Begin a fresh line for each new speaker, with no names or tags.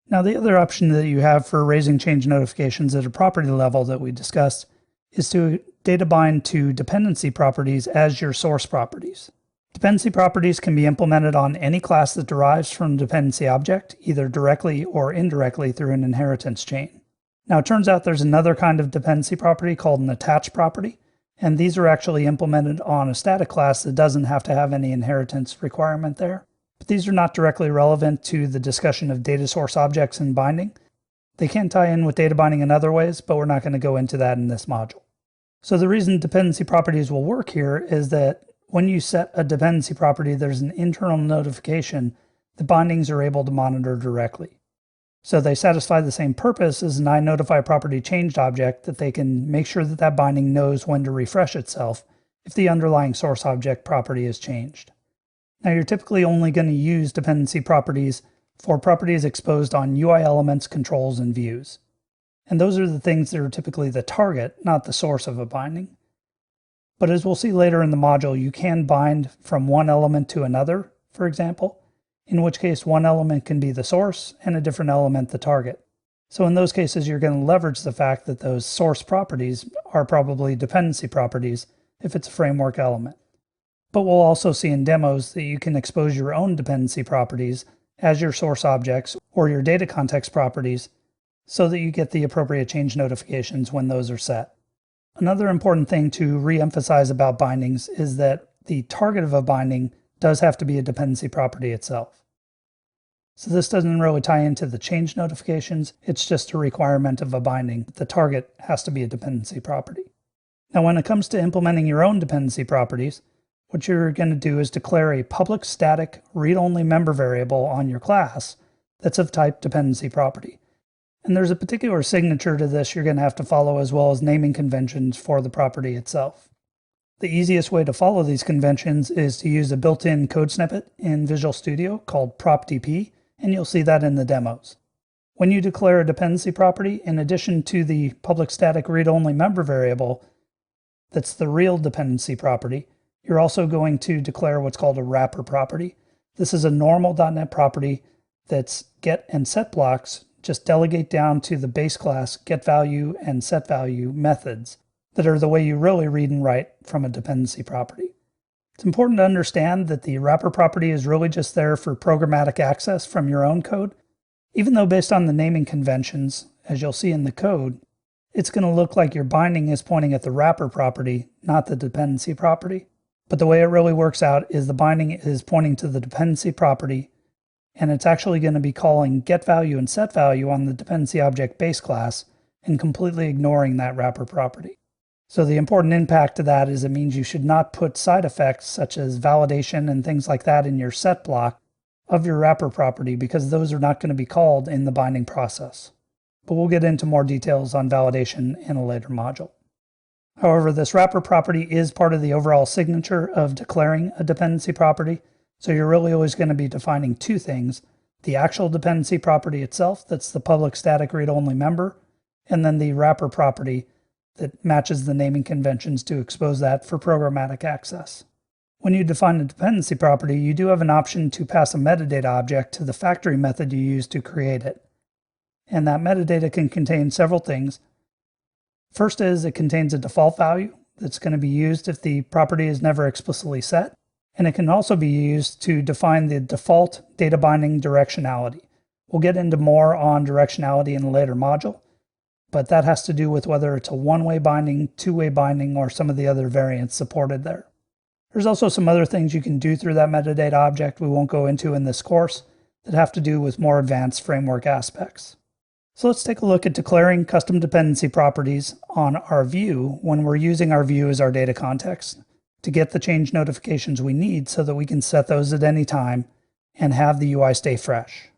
Now, the other option that you have for raising change notifications at a property level that we discussed is to data bind to dependency properties as your source properties. Dependency properties can be implemented on any class that derives from a dependency object, either directly or indirectly through an inheritance chain. Now, it turns out there's another kind of dependency property called an attach property, and these are actually implemented on a static class that doesn't have to have any inheritance requirement there. But these are not directly relevant to the discussion of data source objects and binding. They can tie in with data binding in other ways, but we're not going to go into that in this module. So the reason dependency properties will work here is that when you set a dependency property, there's an internal notification that bindings are able to monitor directly. So they satisfy the same purpose as an iNotify property changed object, that they can make sure that that binding knows when to refresh itself if the underlying source object property is changed. Now, you're typically only going to use dependency properties for properties exposed on UI elements, controls, and views. And those are the things that are typically the target, not the source of a binding. But as we'll see later in the module, you can bind from one element to another, for example, in which case one element can be the source and a different element the target. So in those cases, you're going to leverage the fact that those source properties are probably dependency properties if it's a framework element. But we'll also see in demos that you can expose your own dependency properties as your source objects or your data context properties so that you get the appropriate change notifications when those are set. Another important thing to re-emphasize about bindings is that the target of a binding does have to be a dependency property itself. So this doesn't really tie into the change notifications, it's just a requirement of a binding. The target has to be a dependency property. Now, when it comes to implementing your own dependency properties, what you're going to do is declare a public static read-only member variable on your class that's of type dependency property. And there's a particular signature to this you're going to have to follow, as well as naming conventions for the property itself. The easiest way to follow these conventions is to use a built-in code snippet in Visual Studio called propdp, and you'll see that in the demos. When you declare a dependency property, in addition to the public static read-only member variable that's the real dependency property, you're also going to declare what's called a wrapper property. This is a normal .NET property that's get and set blocks just delegate down to the base class getValue and setValue methods that are the way you really read and write from a dependency property. It's important to understand that the wrapper property is really just there for programmatic access from your own code, even though based on the naming conventions, as you'll see in the code, it's going to look like your binding is pointing at the wrapper property, not the dependency property. But the way it really works out is the binding is pointing to the dependency property, and it's actually going to be calling getValue and setValue on the dependency object base class and completely ignoring that wrapper property. So the important impact to that is it means you should not put side effects such as validation and things like that in your set block of your wrapper property, because those are not going to be called in the binding process. But we'll get into more details on validation in a later module. However, this wrapper property is part of the overall signature of declaring a dependency property. So you're really always going to be defining two things: the actual dependency property itself, that's the public static read-only member, and then the wrapper property that matches the naming conventions to expose that for programmatic access. When you define a dependency property, you do have an option to pass a metadata object to the factory method you use to create it. And that metadata can contain several things. First is it contains a default value that's going to be used if the property is never explicitly set. And it can also be used to define the default data binding directionality. We'll get into more on directionality in a later module, but that has to do with whether it's a one-way binding, two-way binding, or some of the other variants supported there. There's also some other things you can do through that metadata object we won't go into in this course that have to do with more advanced framework aspects. So let's take a look at declaring custom dependency properties on our view when we're using our view as our data context to get the change notifications we need so that we can set those at any time and have the UI stay fresh.